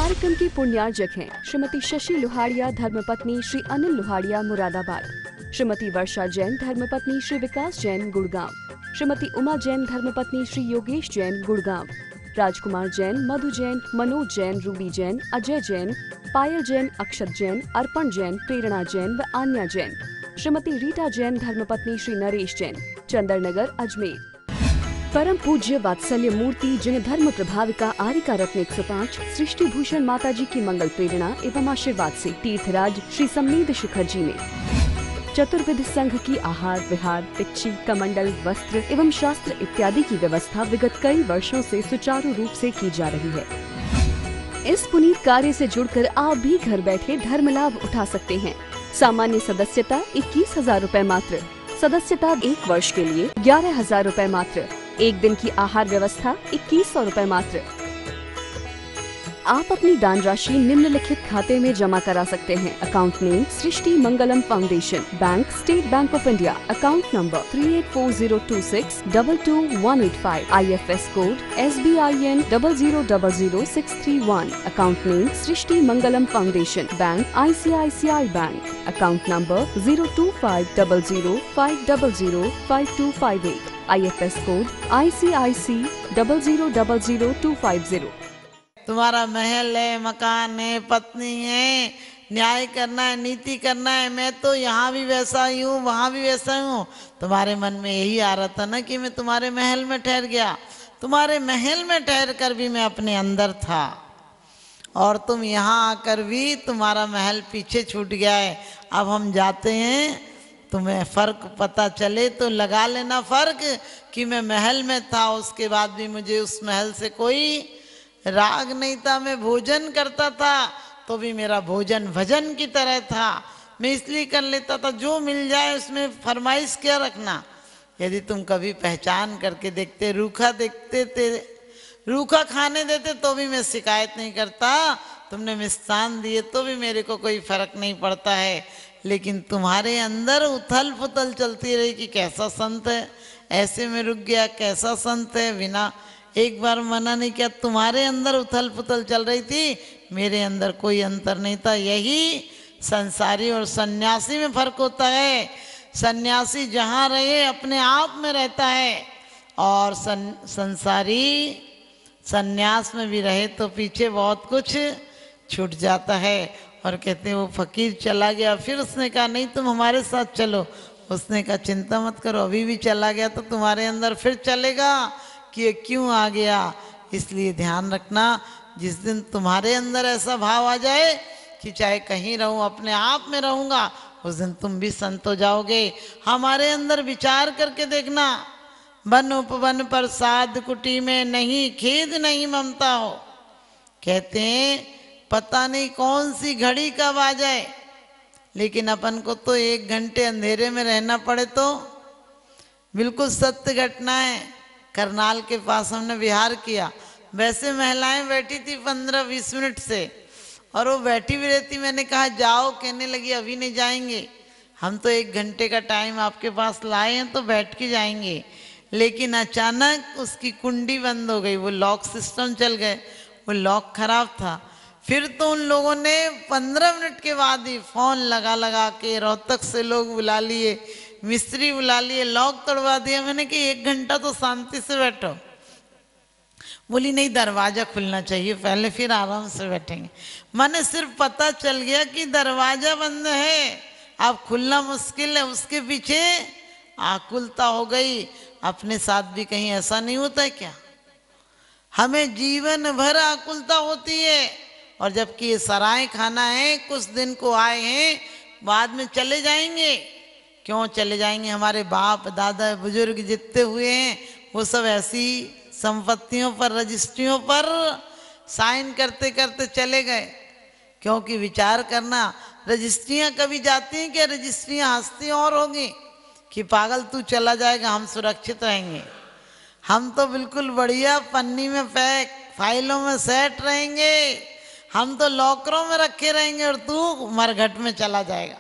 कार्यक्रम के पुण्यार्जक हैं श्रीमती शशि लोहाड़िया धर्मपत्नी श्री अनिल लोहाड़िया मुरादाबाद, श्रीमती वर्षा जैन धर्मपत्नी श्री विकास जैन गुड़गांव, श्रीमती उमा जैन धर्मपत्नी श्री योगेश जैन गुड़गांव, राजकुमार जैन, मधु जैन, मनोज जैन, रूबी जैन, अजय जैन, पायल जैन, अक्षत जैन, अर्पण जैन, प्रेरणा जैन व आन्या जैन, श्रीमती रीटा जैन धर्मपत्नी श्री नरेश जैन, चंदरनगर अजमेर। परम पूज्य वात्सल्य मूर्ति जिन धर्म प्रभाविका आरिका रत्न 105 सृष्टि भूषण माता जी की मंगल प्रेरणा एवं आशीर्वाद से तीर्थराज श्री समनीध शिखर जी में चतुर्विध संघ की आहार विहार, पिच्ची, कमंडल, वस्त्र एवं शास्त्र इत्यादि की व्यवस्था विगत कई वर्षों से सुचारू रूप से की जा रही है। इस पुनीत कार्य से जुड़कर आप भी घर बैठे धर्म लाभ उठा सकते हैं। सामान्य सदस्यता 21,000 रूपए मात्र, सदस्यता 1 वर्ष के लिए 11,000 रूपए मात्र, एक दिन की आहार व्यवस्था 2100 रूपए मात्र। आप अपनी दान राशि निम्नलिखित खाते में जमा करा सकते हैं। Account name Srishti Mangalam foundation, bank state bank of India, account number 384026222185, IFS code SBIN 0000631, account name Srishti Mangalam foundation, bank ICICI bank, account number 0250050052258, IFS code ICIC 0000250। तुम्हारा महल है, मकान है, पत्नी है, न्याय करना है, नीति करना है। मैं तो यहाँ भी वैसा ही हूँ, वहाँ भी वैसा हूँ। तुम्हारे मन में यही आ रहा था ना कि मैं तुम्हारे महल में ठहर गया। तुम्हारे महल में ठहर कर भी मैं अपने अंदर था, और तुम यहाँ आकर भी तुम्हारा महल पीछे छूट गया है। अब हम जाते हैं, तुम्हें फर्क पता चले तो लगा लेना फर्क कि मैं महल में था, उसके बाद भी मुझे उस महल से कोई राग नहीं था। मैं भोजन करता था तो भी मेरा भोजन भजन की तरह था। मैं इसलिए कर लेता था, जो मिल जाए उसमें फरमाइश क्या रखना। यदि तुम कभी पहचान करके देखते, रूखा देखते थे, रूखा खाने देते तो भी मैं शिकायत नहीं करता। तुमने मिष्टान दिए तो भी मेरे को कोई फर्क नहीं पड़ता है। लेकिन तुम्हारे अंदर उथल पुथल चलती रही कि कैसा संत है, ऐसे में रुक गया, कैसा संत है, बिना एक बार मना नहीं किया। तुम्हारे अंदर उथल पुथल चल रही थी, मेरे अंदर कोई अंतर नहीं था। यही संसारी और सन्यासी में फर्क होता है। सन्यासी जहाँ रहे अपने आप में रहता है, और संसारी सन्यास में भी रहे तो पीछे बहुत कुछ छूट जाता है। और कहते हैं वो फकीर चला गया, फिर उसने कहा नहीं तुम हमारे साथ चलो। उसने कहा चिंता मत करो, अभी भी चला गया तो तुम्हारे अंदर फिर चलेगा कि ये क्यों आ गया। इसलिए ध्यान रखना, जिस दिन तुम्हारे अंदर ऐसा भाव आ जाए कि चाहे कहीं रहूं अपने आप में रहूंगा, उस दिन तुम भी संत हो जाओगे। हमारे अंदर विचार करके देखना, वन उपवन प्रसाद कुटी में नहीं खेद नहीं ममता हो। कहते हैं पता नहीं कौन सी घड़ी कब आ जाए, लेकिन अपन को तो 1 घंटे अंधेरे में रहना पड़े तो बिल्कुल सत्य घटना है। करनाल के पास हमने विहार किया, वैसे महिलाएं बैठी थी 15-20 मिनट से, और वो बैठी भी रहती। मैंने कहा जाओ, कहने लगी अभी नहीं जाएंगे, हम तो 1 घंटे का टाइम आपके पास लाए हैं तो बैठ के जाएंगे। लेकिन अचानक उसकी कुंडी बंद हो गई, वो लॉक सिस्टम चल गए, वो लॉक खराब था। फिर तो उन लोगों ने 15 मिनट के बाद ही फोन लगा लगा के रोहतक से लोग बुला लिए, मिस्त्री बुला लिए, लॉक तोड़वा दिया। मैंने कि 1 घंटा तो शांति से बैठो। बोली नहीं, दरवाजा खुलना चाहिए पहले, फिर आराम से बैठेंगे। मैंने सिर्फ पता चल गया कि दरवाजा बंद है, अब खुलना मुश्किल है, उसके पीछे आकुलता हो गई। अपने साथ भी कहीं ऐसा नहीं होता है क्या? हमें जीवन भर आकुलता होती है, और जबकि ये सराय खाना है, कुछ दिन को आए हैं, बाद में चले जाएंगे। क्यों चले जाएंगे? हमारे बाप दादा बुजुर्ग जितने हुए हैं वो सब ऐसी संपत्तियों पर, रजिस्ट्रियों पर साइन करते करते चले गए। क्योंकि विचार करना, रजिस्ट्रियां कभी जाती हैं क्या? रजिस्ट्रियां हंसती और होंगी कि पागल तू चला जाएगा, हम सुरक्षित रहेंगे, हम तो बिल्कुल बढ़िया पन्नी में पैक, फाइलों में सेट रहेंगे, हम तो लॉकरों में रखे रहेंगे, और तू मरघट में चला जाएगा।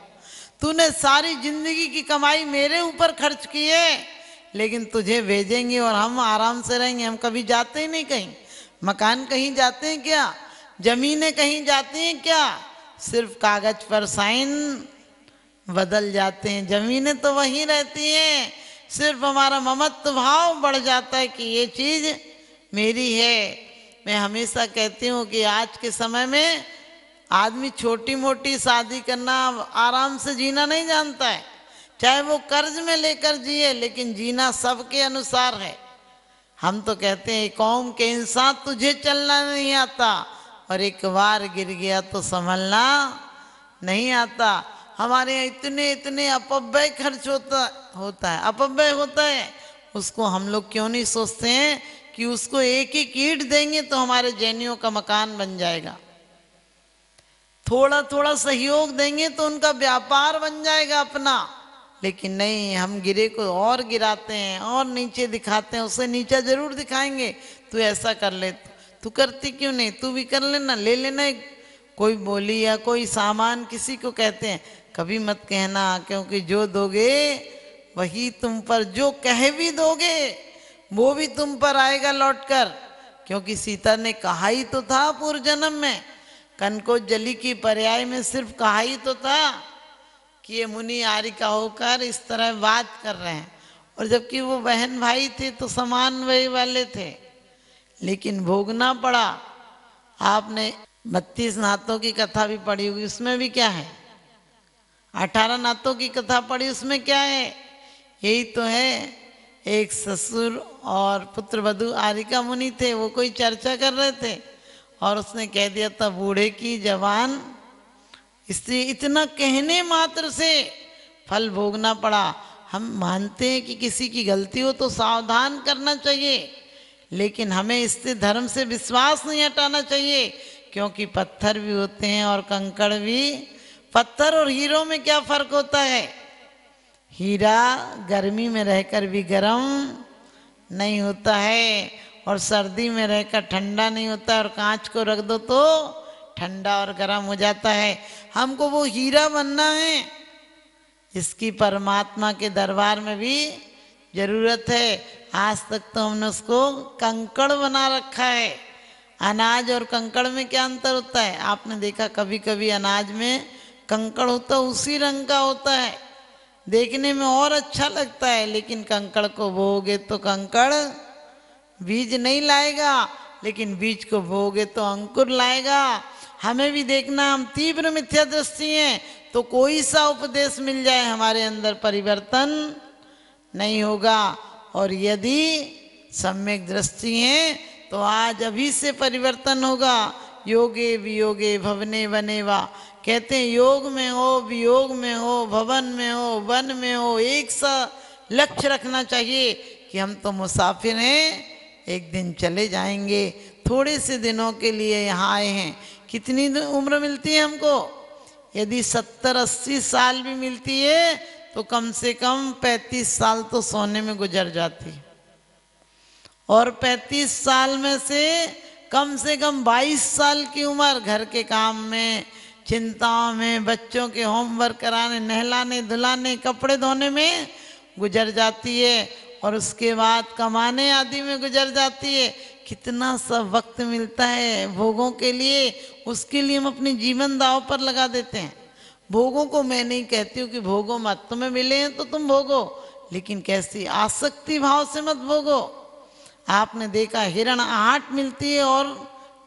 तूने सारी जिंदगी की कमाई मेरे ऊपर खर्च की है, लेकिन तुझे भेजेंगे और हम आराम से रहेंगे। हम कभी जाते ही नहीं कहीं, मकान कहीं जाते हैं क्या? जमीनें कहीं जाती हैं क्या? सिर्फ कागज पर साइन बदल जाते हैं, जमीनें तो वहीं रहती हैं। सिर्फ हमारा ममत्व भाव बढ़ जाता है कि ये चीज मेरी है। मैं हमेशा कहती हूँ कि आज के समय में आदमी छोटी मोटी शादी करना, आराम से जीना नहीं जानता है। चाहे वो कर्ज में लेकर जिए, लेकिन जीना सबके अनुसार है। हम तो कहते हैं कौम के इंसान तुझे चलना नहीं आता, और एक बार गिर गया तो संभलना नहीं आता। हमारे यहाँ इतने इतने अपव्यय खर्च होता है, अपव्यय होता है। उसको हम लोग क्यों नहीं सोचते हैं कि उसको एक ही ईंट देंगे तो हमारे जैनियों का मकान बन जाएगा, थोड़ा थोड़ा सहयोग देंगे तो उनका व्यापार बन जाएगा अपना। लेकिन नहीं, हम गिरे को और गिराते हैं और नीचे दिखाते हैं। उससे नीचा जरूर दिखाएंगे, तू ऐसा कर ले, तू करती क्यों नहीं, तू भी कर लेना, ले लेना। कोई बोली या कोई सामान किसी को कहते हैं, कभी मत कहना, क्योंकि जो दोगे वही तुम पर, जो कह भी दोगे वो भी तुम पर आएगा लौटकर। क्योंकि सीता ने कहा ही तो था पूर्व जन्म में, कनकोजली की पर्याय में सिर्फ कहा ही तो था कि ये मुनि आरिका होकर इस तरह बात कर रहे हैं। और जबकि वो बहन भाई थे तो समान वही वाले थे, लेकिन भोगना पड़ा। आपने 32 नातों की कथा भी पढ़ी होगी, उसमें भी क्या है? 18 नातों की कथा पढ़ी, उसमें क्या है? यही तो है, एक ससुर और पुत्र वधू आरिका मुनि थे, वो कोई चर्चा कर रहे थे और उसने कह दिया था बूढ़े की जवान स्त्री। इतना कहने मात्र से फल भोगना पड़ा। हम मानते हैं कि किसी की गलती हो तो सावधान करना चाहिए, लेकिन हमें इससे धर्म से विश्वास नहीं हटाना चाहिए, क्योंकि पत्थर भी होते हैं और कंकड़ भी। पत्थर और हीरो में क्या फर्क होता है? हीरा गर्मी में रहकर भी गर्म नहीं होता है, और सर्दी में रहकर ठंडा नहीं होता है, और कांच को रख दो तो ठंडा और गर्म हो जाता है। हमको वो हीरा बनना है जिसकी परमात्मा के दरबार में भी जरूरत है। आज तक तो हमने उसको कंकड़ बना रखा है। अनाज और कंकड़ में क्या अंतर होता है? आपने देखा कभी कभी अनाज में कंकड़ होता है, उसी रंग का होता है, देखने में और अच्छा लगता है, लेकिन कंकड़ को बोओगे तो कंकड़ बीज नहीं लाएगा, लेकिन बीज को बोओगे तो अंकुर लाएगा। हमें भी देखना, हम तीव्र मिथ्या दृष्टि हैं, तो कोई सा उपदेश मिल जाए हमारे अंदर परिवर्तन नहीं होगा। और यदि सम्यक दृष्टि है तो आज अभी से परिवर्तन होगा। योगे वियोगे भवने बनेवा, कहते हैं योग में हो, वियोग में हो, भवन में हो, वन में हो, एक सा लक्ष्य रखना चाहिए कि हम तो मुसाफिर हैं, एक दिन चले जाएंगे, थोड़े से दिनों के लिए यहाँ आए हैं। कितनी उम्र मिलती है हमको? यदि 70-80 साल भी मिलती है तो कम से कम 35 साल तो सोने में गुजर जाती, और 35 साल में से कम 22 साल की उम्र घर के काम में, चिंताओं में, बच्चों के होमवर्क कराने, नहलाने धुलाने, कपड़े धोने में गुजर जाती है, और उसके बाद कमाने आदि में गुजर जाती है। कितना सब वक्त मिलता है भोगों के लिए, उसके लिए हम अपनी जीवन दांव पर लगा देते हैं। भोगों को मैं नहीं कहती हूँ कि भोगो मत, तुम्हें मिले हैं तो तुम भोगो, लेकिन कैसी आसक्ति भाव से मत भोगो। आपने देखा हिरण आहट मिलती है और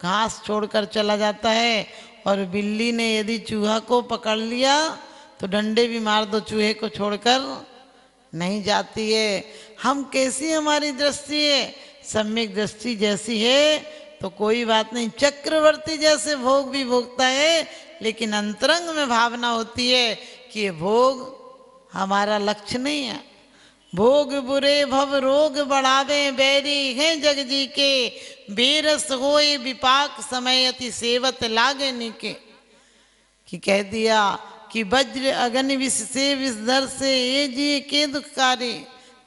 घास छोड़कर चला जाता है, और बिल्ली ने यदि चूहा को पकड़ लिया तो डंडे भी मार दो, चूहे को छोड़कर नहीं जाती है। हम कैसी हमारी दृष्टि है? सम्यक दृष्टि जैसी है तो कोई बात नहीं, चक्रवर्ती जैसे भोग भी भोगता है, लेकिन अंतरंग में भावना होती है कि ये भोग हमारा लक्ष्य नहीं है। भोग बुरे भव रोग बढ़ावे, बैरी हैं जग जी के, बेरस होए विपाक समय अति सेवत लागे निके। कि कह दिया कि वज्र अगन विष से विषधर से ये जी के दुखकारी,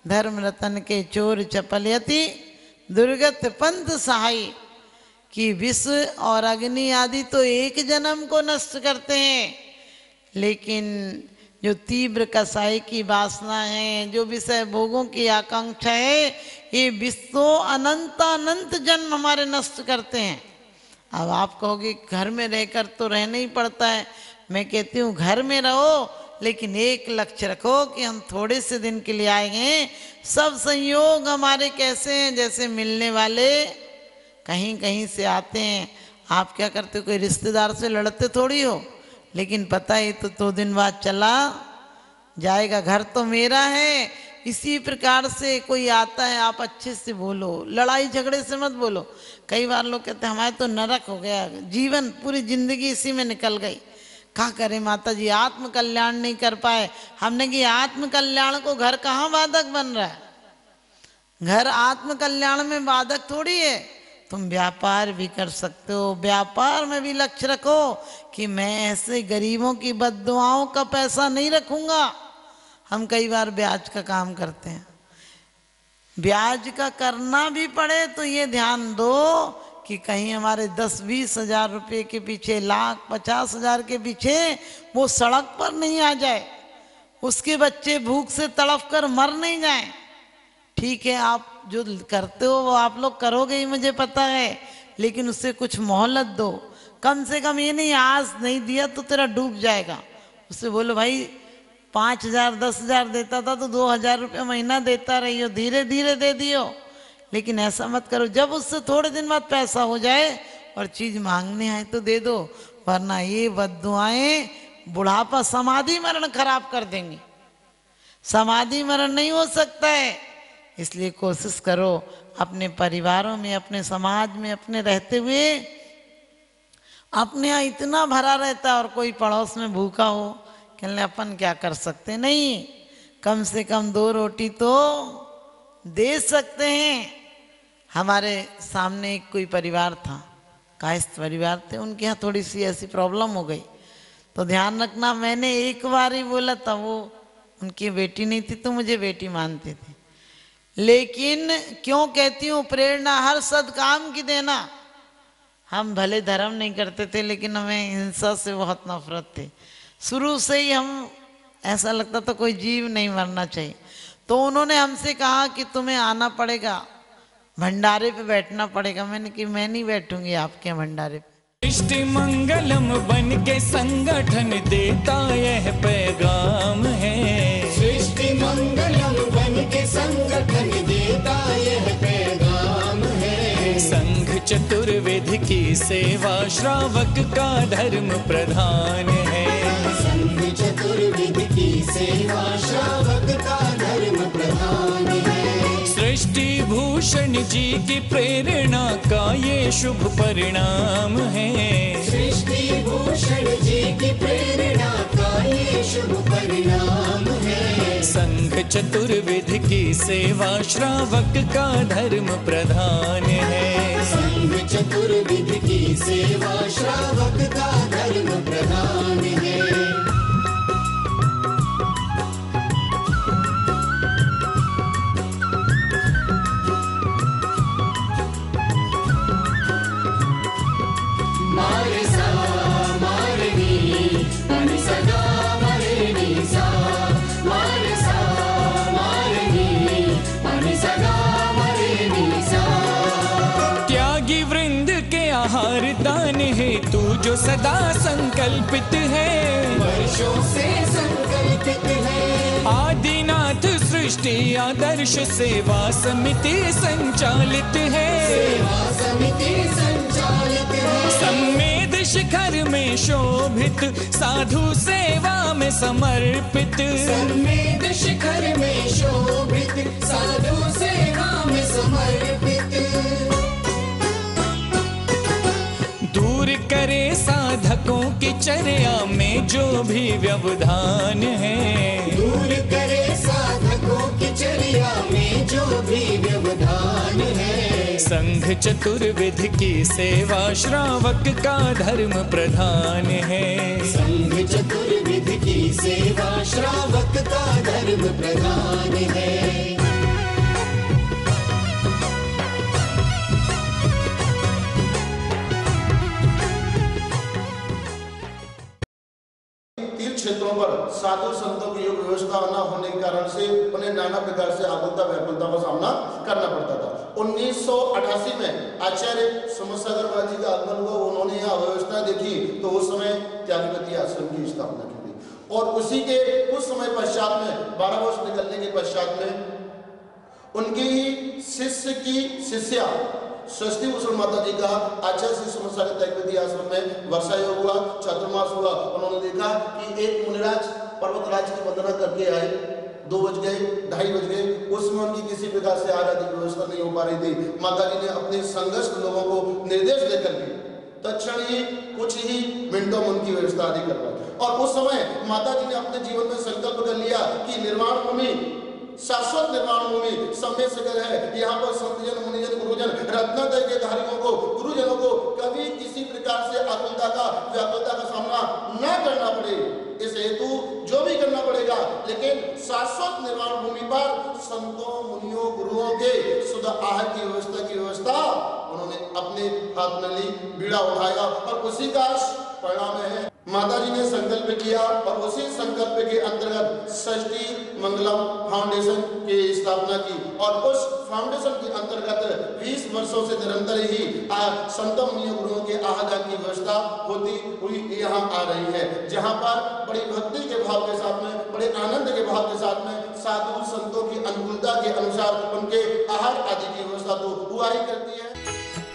धर्म रतन के चोर चपलयति दुर्गत पंथ सहाय। कि विष और अग्नि आदि तो एक जन्म को नष्ट करते हैं, लेकिन जो तीव्र कसाई की वासना है, जो विषय भोगों की आकांक्षा है, ये विष तो अनंत अनंत जन्म हमारे नष्ट करते हैं। अब आप कहोगे घर में रहकर तो रहना ही पड़ता है। मैं कहती हूँ घर में रहो, लेकिन एक लक्ष्य रखो कि हम थोड़े से दिन के लिए आएंगे। सब संयोग हमारे कैसे हैं, जैसे मिलने वाले कहीं कहीं से आते हैं। आप क्या करते हो, कोई रिश्तेदार से लड़ते थोड़ी हो, लेकिन पता है तो 2 दिन बाद चला जाएगा, घर तो मेरा है। इसी प्रकार से कोई आता है, आप अच्छे से बोलो, लड़ाई झगड़े से मत बोलो। कई बार लोग कहते हैं हमारे तो नरक हो गया, जीवन पूरी जिंदगी इसी में निकल गई। क्या करें माता जी, आत्म कल्याण नहीं कर पाए। हमने कि आत्म कल्याण को घर कहाँ बाधक बन रहा है, घर आत्म कल्याण में बाधक थोड़ी है। तुम व्यापार भी कर सकते हो, व्यापार में भी लक्ष्य रखो कि मैं ऐसे गरीबों की बद्दुआओं का पैसा नहीं रखूंगा। हम कई बार ब्याज का काम करते हैं, ब्याज का करना भी पड़े तो ये ध्यान दो कि कहीं हमारे 10-20 हजार रुपये के पीछे, 1,50,000 50,000 के पीछे वो सड़क पर नहीं आ जाए, उसके बच्चे भूख से तड़फ कर मर नहीं जाएं। ठीक है, आप जो करते हो वो आप लोग करोगे ही, मुझे पता है, लेकिन उससे कुछ मोहलत दो। कम से कम ये नहीं आज नहीं दिया तो तेरा डूब जाएगा। उससे बोलो भाई 5,000 10,000 देता था तो 2,000 रुपये महीना देता रहियो, धीरे धीरे दे दियो। लेकिन ऐसा मत करो जब उससे थोड़े दिन बाद पैसा हो जाए और चीज मांगने आए तो दे दो, वरना ये बद्दुआएं बुढ़ापा समाधि मरण खराब कर देंगी। समाधि मरण नहीं हो सकता है, इसलिए कोशिश करो अपने परिवारों में, अपने समाज में, अपने रहते हुए। अपने यहाँ इतना भरा रहता है और कोई पड़ोस में भूखा हो, कहने अपन क्या कर सकते, नहीं, कम से कम 2 रोटी तो दे सकते हैं। हमारे सामने एक कोई परिवार था, कायस्थ परिवार थे, उनके यहाँ थोड़ी सी ऐसी प्रॉब्लम हो गई। तो ध्यान रखना, मैंने एक बार ही बोला था, वो उनकी बेटी नहीं थी तो मुझे बेटी मानती थी। लेकिन क्यों कहती हूँ, प्रेरणा हर सद्काम की देना। हम भले धर्म नहीं करते थे, लेकिन हमें हिंसा से बहुत नफरत थी। शुरू से ही हम ऐसा लगता था कोई जीव नहीं मरना चाहिए। तो उन्होंने हमसे कहा कि तुम्हें आना पड़ेगा, भंडारे पे बैठना पड़ेगा। मैंने कि मैं नहीं बैठूंगी आपके भंडारे पे। सृष्टि मंगलम बन के संगठन देता यह पैगाम है। सृष्टि मंगलम बन के संगठन देता यह पैगाम है। संघ चतुर्वेद की सेवा श्रावक का धर्म प्रधान है। संघ चतुर्वेद की सेवा श्रावक का धर्म प्रधान है। सृष्टि भूषण जी की प्रेरणा का ये शुभ परिणाम है। सृष्टि भूषण जी की प्रेरणा का ये शुभ परिणाम है। संघ चतुर्वेद की सेवा श्रावक का धर्म प्रधान है। संघ चतुर्वेद की सेवा श्रावक का धर्म प्रधान है। मारे सा मारे नी मनि सदा मरे नी सा, मारे सा मारे नी मनि सदा मरे नी सा। त्यागी वृंद के आहार दान है तू जो सदा संकल्पित है। वर्षों से संकल्पित है। आदिनाथ सृष्टि आदर्श सेवा समिति संचालित है। सेवा समिति संचालित है। संवेद शिखर में शोभित साधु सेवा में समर्पित। संवेद शिखर में शोभित साधु सेवा में समर्पित। दूर करे साधकों की चर्या में जो भी व्यवधान है। दूर करे साधकों की चर्या में जो भी व्यवधान है। संघ चतुर्विध की सेवा श्रावक का धर्म प्रधान है। संघ चतुर्विध की सेवा श्रावक का धर्म प्रधान है। क्षेत्रों पर साधु संतों की योग व्यवस्था न होने के कारण से उन्हें नाना प्रकार से आकुलता व्याकुलता का सामना करना पड़ता था। 1988 में आचार्य समसागर जी का आगमन हुआ, उन्होंने यहाँ व्यवस्था देखी तो उस समय त्यागपति आश्रम की स्थापना की गई और उसी के कुछ समय पश्चात में 12 वर्ष निकलने के पश्चात में उनकी ही शिष्य की शिष्या षष्ठी भूषण माता जी का आचार्य श्री समसागर त्यागपति आश्रम में वर्षा योग हुआ, चातुर्मास हुआ। उन्होंने देखा कि एक मुनिराज पर्वतराज की वंदना करके आए, 2 बज गए, 2:30 बज गए, उसमें उनकी किसी प्रकार से आराध्य की व्यवस्था नहीं हो पा रही थी। माता जी ने अपने संघर्ष लोगों को निर्देश देकर के तत्क्षण ही कुछ ही मिनटों में उनकी व्यवस्था आदि करवाई और उस समय माता जी ने अपने जीवन में संकल्प कर लिया कि निर्वाण भूमि, शाश्वत निर्वाण भूमि समय सगर है। यहाँ पर संतजन, मुनिजन, गुरुजन, रत्नोदय के धारियों को, गुरुजनों को कभी किसी प्रकार से आकुलता का व्याकुलता का सामना न करना पड़े, इस हेतु जो भी करना पड़ेगा, लेकिन शाश्वत निर्वाण भूमि पर संतों, मुनियों, गुरुओं के शुद्ध आहार की व्यवस्था उन्होंने अपने हाथ में ली, बीड़ा उठाया और उसी का परिणाम है माता जी ने संकल्प किया और उसी संकल्प के अंतर्गत षष्ठी मंगलम फाउंडेशन की स्थापना की और उस फाउंडेशन के अंतर्गत 20 वर्षों से निरंतर ही संतों, मुनियों, गुरुओं के आहादान की व्यवस्था होती हुई यहाँ आ रही है, जहाँ पर बड़ी भक्ति के भाव के साथ में, बड़े आनंद के भाव के साथ में साधु संतों की अनुकूलता के अनुसार उनके आहार आदि की व्यवस्था तो हुआ ही करती है।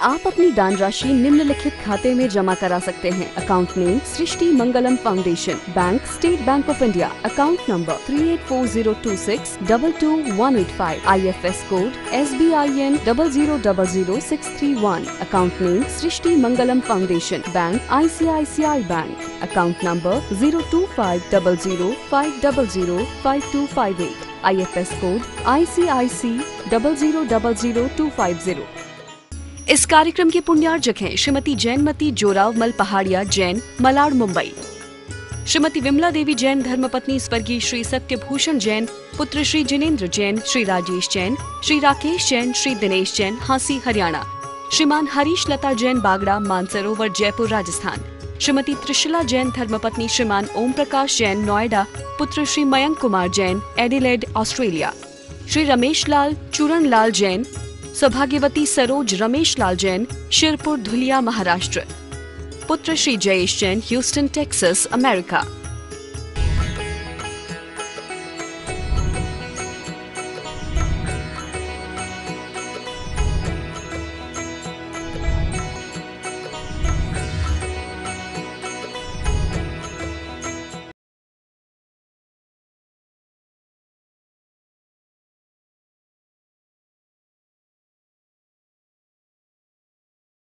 आप अपनी दान राशि निम्नलिखित खाते में जमा करा सकते हैं। Account name Srishti Mangalam foundation, bank state bank of India, account number 384026222185, IFS code SBIN 0000631, account name Srishti Mangalam foundation, bank ICICI bank, account number 02500500528, IFS code ICIC 0000250। इस कार्यक्रम के पुण्यार्जक हैं श्रीमती जैनमती जोरावमल पहाड़िया जैन, मलाड, मुंबई। श्रीमती विमला देवी जैन धर्मपत्नी स्वर्गीय श्री सत्यभूषण जैन, पुत्र श्री जिनेन्द्र जैन, श्री राजेश जैन, श्री राकेश जैन, श्री दिनेश जैन, हांसी, हरियाणा। श्रीमान हरीश लता जैन बागड़ा, मानसरोवर, जयपुर, राजस्थान। श्रीमती त्रिशला जैन धर्मपत्नी श्रीमान ओम प्रकाश जैन, नोएडा, पुत्र श्री मयंक कुमार जैन, एडिलेड, ऑस्ट्रेलिया। श्री रमेश लाल चूरण लाल जैन, सौभाग्यवती सरोज रमेश लाल जैन, शिरपुर, धुलिया, महाराष्ट्र। पुत्र Shri Jayesh Jain, Houston, Texas, America.